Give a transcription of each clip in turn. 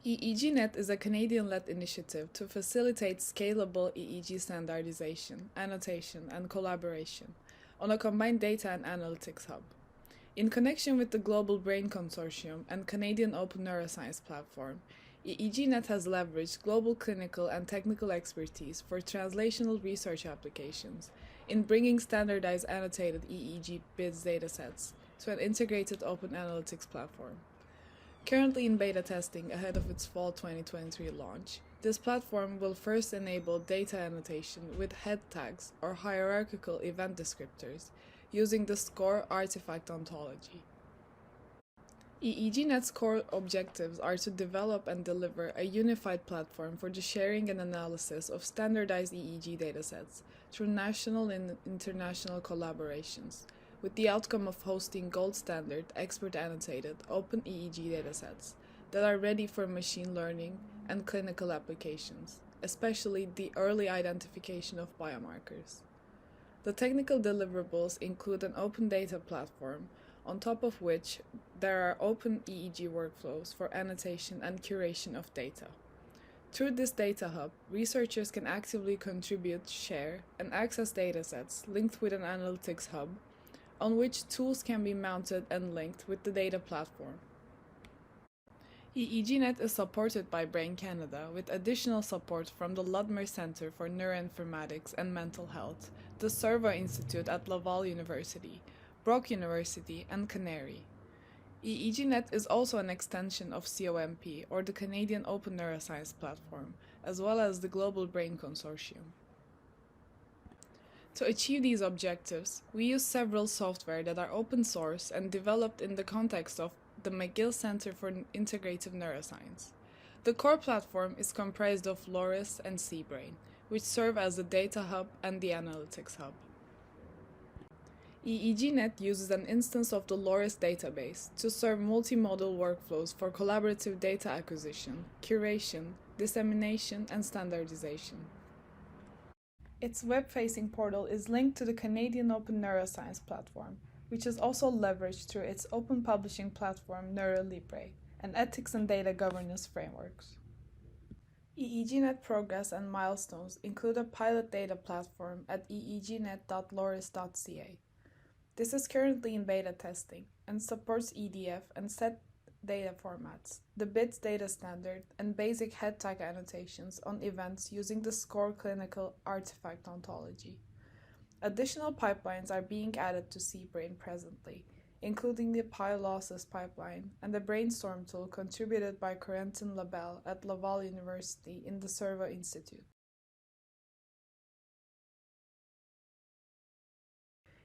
EEGNet is a Canadian-led initiative to facilitate scalable EEG standardization, annotation, and collaboration on a combined data and analytics hub. In connection with the Global Brain Consortium and Canadian Open Neuroscience Platform, EEGNet has leveraged global clinical and technical expertise for translational research applications in bringing standardized annotated EEG-BIDS datasets to an integrated open analytics platform. Currently in beta testing ahead of its fall 2023 launch, this platform will first enable data annotation with head tags or hierarchical event descriptors using the SCORE artifact ontology. EEGNet's core objectives are to develop and deliver a unified platform for the sharing and analysis of standardized EEG datasets through national and international collaborations, with the outcome of hosting gold standard, expert-annotated, open EEG datasets that are ready for machine learning and clinical applications, especially the early identification of biomarkers. The technical deliverables include an open data platform, on top of which there are open EEG workflows for annotation and curation of data. Through this data hub, researchers can actively contribute, share, and access datasets linked with an analytics hub, on which tools can be mounted and linked with the data platform. EEGNet is supported by Brain Canada with additional support from the Ludmer Centre for Neuroinformatics and Mental Health, the Servo Institute at Laval University, Brock University, and Canary. EEGNet is also an extension of CONP, or the Canadian Open Neuroscience Platform, as well as the Global Brain Consortium. To achieve these objectives, we use several software that are open source and developed in the context of the McGill Center for Integrative Neuroscience. The core platform is comprised of LoRis and CBRAIN, which serve as the data hub and the analytics hub. EEGNet uses an instance of the LoRis database to serve multimodal workflows for collaborative data acquisition, curation, dissemination, and standardization. Its web-facing portal is linked to the Canadian Open Neuroscience Platform, which is also leveraged through its open publishing platform NeuroLibre and ethics and data governance frameworks. EEGNet progress and milestones include a pilot data platform at EEGNet.loris.ca. This is currently in beta testing and supports EDF and set data formats, the BIDS data standard, and basic head tag annotations on events using the SCORE clinical artifact ontology. Additional pipelines are being added to CBRAIN presently, including the PyLosses pipeline and the Brainstorm tool contributed by Corentin Labelle at Laval University in the Servo Institute.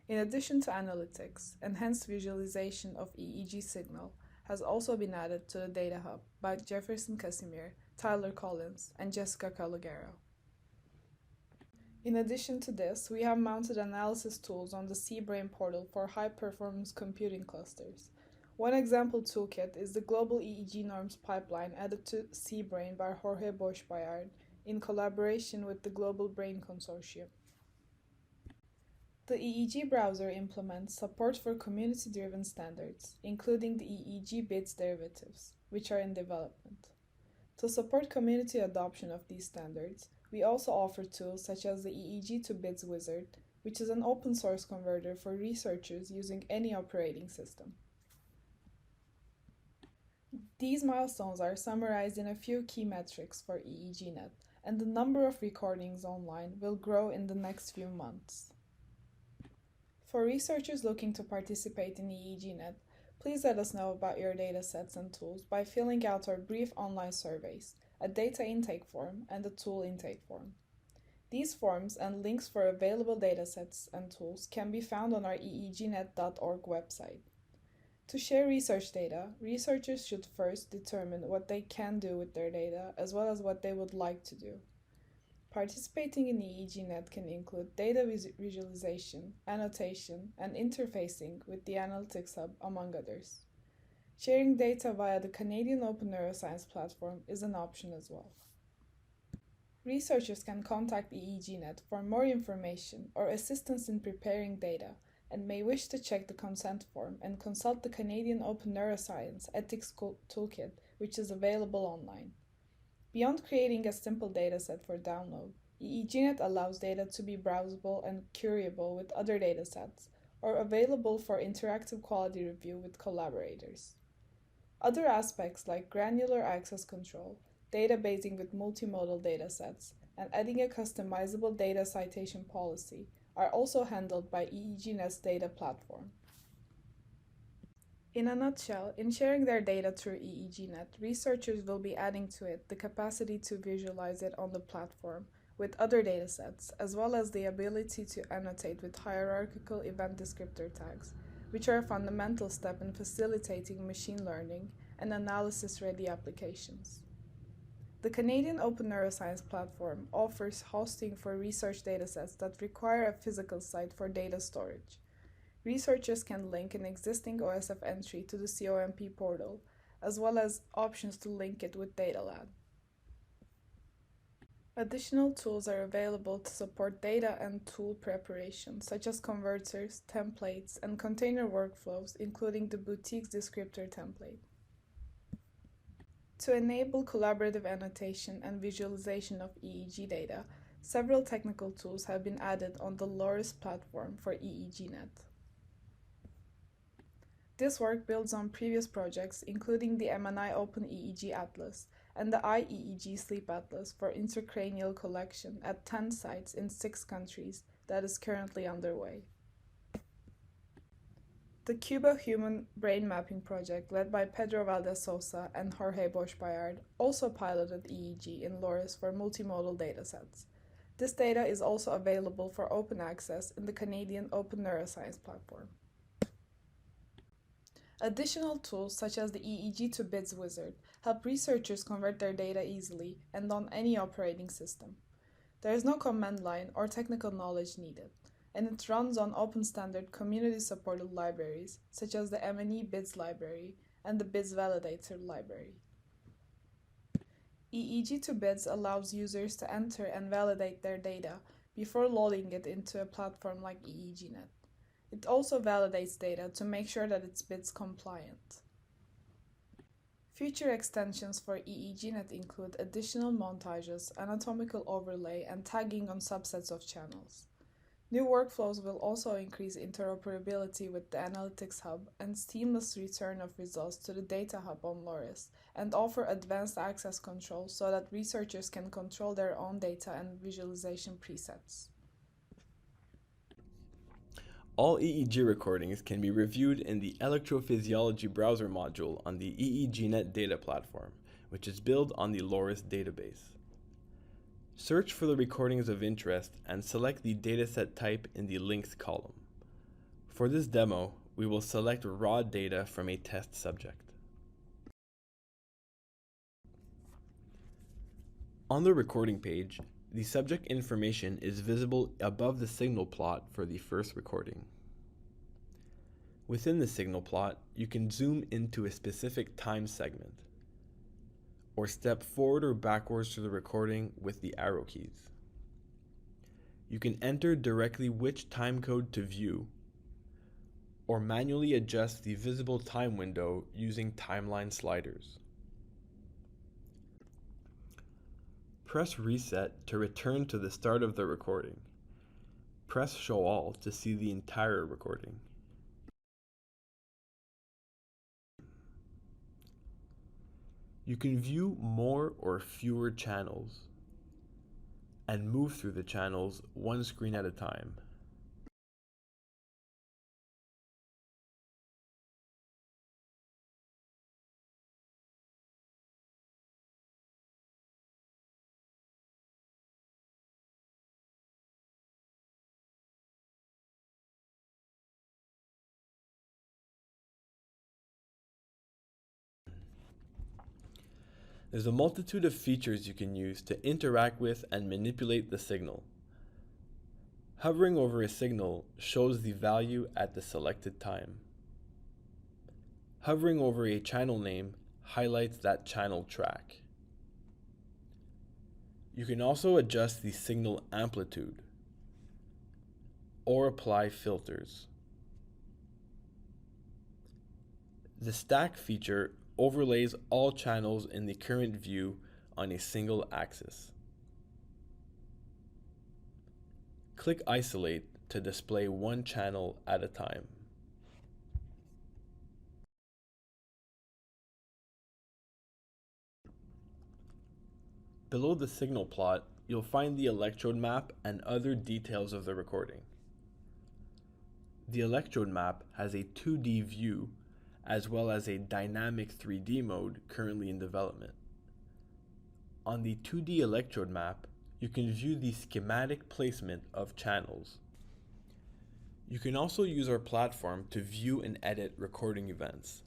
In addition to analytics, enhanced visualization of EEG signal has also been added to the Data Hub by Jefferson Casimir, Tyler Collins, and Jessica Calogero. In addition to this, we have mounted analysis tools on the CBRAIN portal for high-performance computing clusters. One example toolkit is the Global EEG Norms pipeline added to CBRAIN by Jorge Bosch-Bayard in collaboration with the Global Brain Consortium. The EEG browser implements support for community-driven standards, including the EEG-BIDS derivatives, which are in development. To support community adoption of these standards, we also offer tools such as the EEG to BIDS wizard, which is an open-source converter for researchers using any operating system. These milestones are summarized in a few key metrics for EEGNet, and the number of recordings online will grow in the next few months. For researchers looking to participate in EEGNet, please let us know about your datasets and tools by filling out our brief online surveys, a data intake form, and a tool intake form. These forms and links for available datasets and tools can be found on our eegnet.org website. To share research data, researchers should first determine what they can do with their data as well as what they would like to do. Participating in EEGNet can include data visualization, annotation, and interfacing with the Analytics Hub, among others. Sharing data via the Canadian Open Neuroscience Platform is an option as well. Researchers can contact EEGNet for more information or assistance in preparing data and may wish to check the consent form and consult the Canadian Open Neuroscience Ethics Toolkit which is available online. Beyond creating a simple dataset for download, EEGNet allows data to be browsable and queryable with other datasets, or available for interactive quality review with collaborators. Other aspects like granular access control, databasing with multimodal datasets, and adding a customizable data citation policy are also handled by EEGNet's data platform. In a nutshell, in sharing their data through EEGNet, researchers will be adding to it the capacity to visualize it on the platform with other datasets, as well as the ability to annotate with hierarchical event descriptor tags, which are a fundamental step in facilitating machine learning and analysis-ready applications. The Canadian Open Neuroscience Platform offers hosting for research datasets that require a physical site for data storage. Researchers can link an existing OSF entry to the CONP portal, as well as options to link it with DataLab. Additional tools are available to support data and tool preparation, such as converters, templates, and container workflows, including the boutique's descriptor template. To enable collaborative annotation and visualization of EEG data, several technical tools have been added on the LoRis platform for EEGNet. This work builds on previous projects, including the MNI Open EEG Atlas and the IEEG Sleep Atlas for intracranial collection at 10 sites in 6 countries that is currently underway. The Cuba Human Brain Mapping Project, led by Pedro Valdesosa and Jorge Bosch-Bayard, also piloted EEG in LoRis for multimodal datasets. This data is also available for open access in the Canadian Open Neuroscience Platform. Additional tools such as the EEG-BIDS wizard help researchers convert their data easily and on any operating system. There is no command line or technical knowledge needed, and it runs on open standard community-supported libraries such as the MNE-BIDS library and the BIDS validator library. EEG-BIDS allows users to enter and validate their data before loading it into a platform like EEGNet. It also validates data to make sure that it's BIDS compliant. Future extensions for EEGNet include additional montages, anatomical overlay, and tagging on subsets of channels. New workflows will also increase interoperability with the Analytics Hub and seamless return of results to the Data Hub on LoRis, and offer advanced access control so that researchers can control their own data and visualization presets. All EEG recordings can be reviewed in the electrophysiology browser module on the EEGNet data platform, which is built on the LoRis database. Search for the recordings of interest and select the dataset type in the links column. For this demo, we will select raw data from a test subject. On the recording page, the subject information is visible above the signal plot for the first recording. Within the signal plot, you can zoom into a specific time segment, or step forward or backwards to the recording with the arrow keys. You can enter directly which timecode to view, or manually adjust the visible time window using timeline sliders. Press Reset to return to the start of the recording. Press Show All to see the entire recording. You can view more or fewer channels and move through the channels one screen at a time. There's a multitude of features you can use to interact with and manipulate the signal. Hovering over a signal shows the value at the selected time. Hovering over a channel name highlights that channel track. You can also adjust the signal amplitude or apply filters. The stack feature overlays all channels in the current view on a single axis. Click Isolate to display one channel at a time. Below the signal plot, you'll find the electrode map and other details of the recording. The electrode map has a 2D view as well as a dynamic 3D mode currently in development. On the 2D electrode map, you can view the schematic placement of channels. You can also use our platform to view and edit recording events.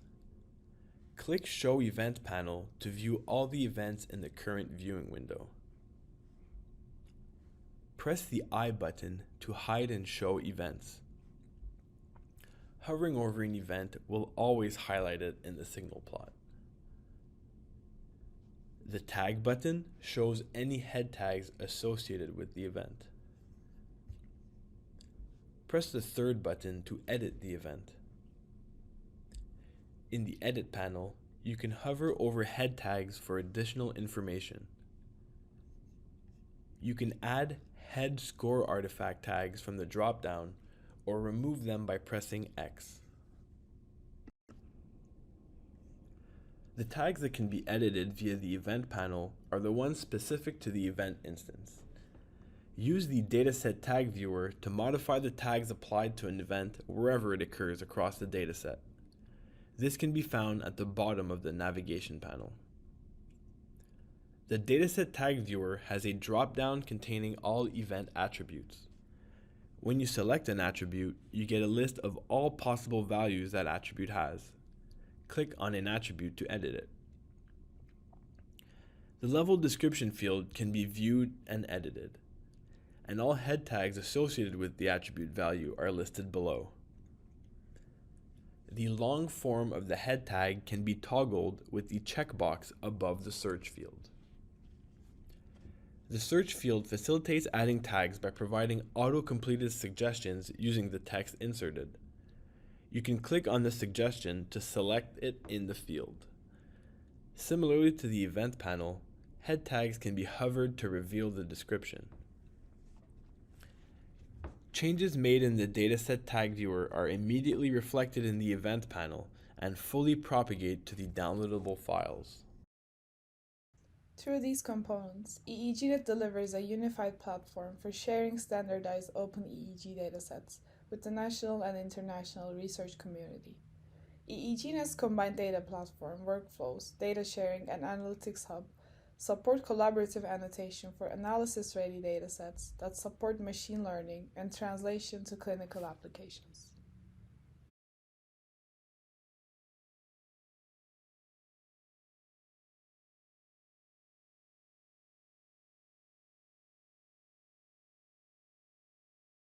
Click Show Event panel to view all the events in the current viewing window. Press the I button to hide and show events. Hovering over an event will always highlight it in the signal plot. The Tag button shows any head tags associated with the event. Press the third button to edit the event. In the Edit panel, you can hover over head tags for additional information. You can add head score artifact tags from the drop-down or remove them by pressing X. The tags that can be edited via the Event panel are the ones specific to the event instance. Use the Dataset Tag Viewer to modify the tags applied to an event wherever it occurs across the dataset. This can be found at the bottom of the navigation panel. The Dataset Tag Viewer has a drop-down containing all event attributes. When you select an attribute, you get a list of all possible values that attribute has. Click on an attribute to edit it. The level description field can be viewed and edited, and all head tags associated with the attribute value are listed below. The long form of the head tag can be toggled with the checkbox above the search field. The search field facilitates adding tags by providing auto-completed suggestions using the text inserted. You can click on the suggestion to select it in the field. Similarly to the event panel, head tags can be hovered to reveal the description. Changes made in the Dataset Tag Viewer are immediately reflected in the event panel and fully propagate to the downloadable files. Through these components, EEGNet delivers a unified platform for sharing standardized open EEG datasets with the national and international research community. EEGNet's combined data platform, workflows, data sharing, and analytics hub support collaborative annotation for analysis-ready datasets that support machine learning and translation to clinical applications.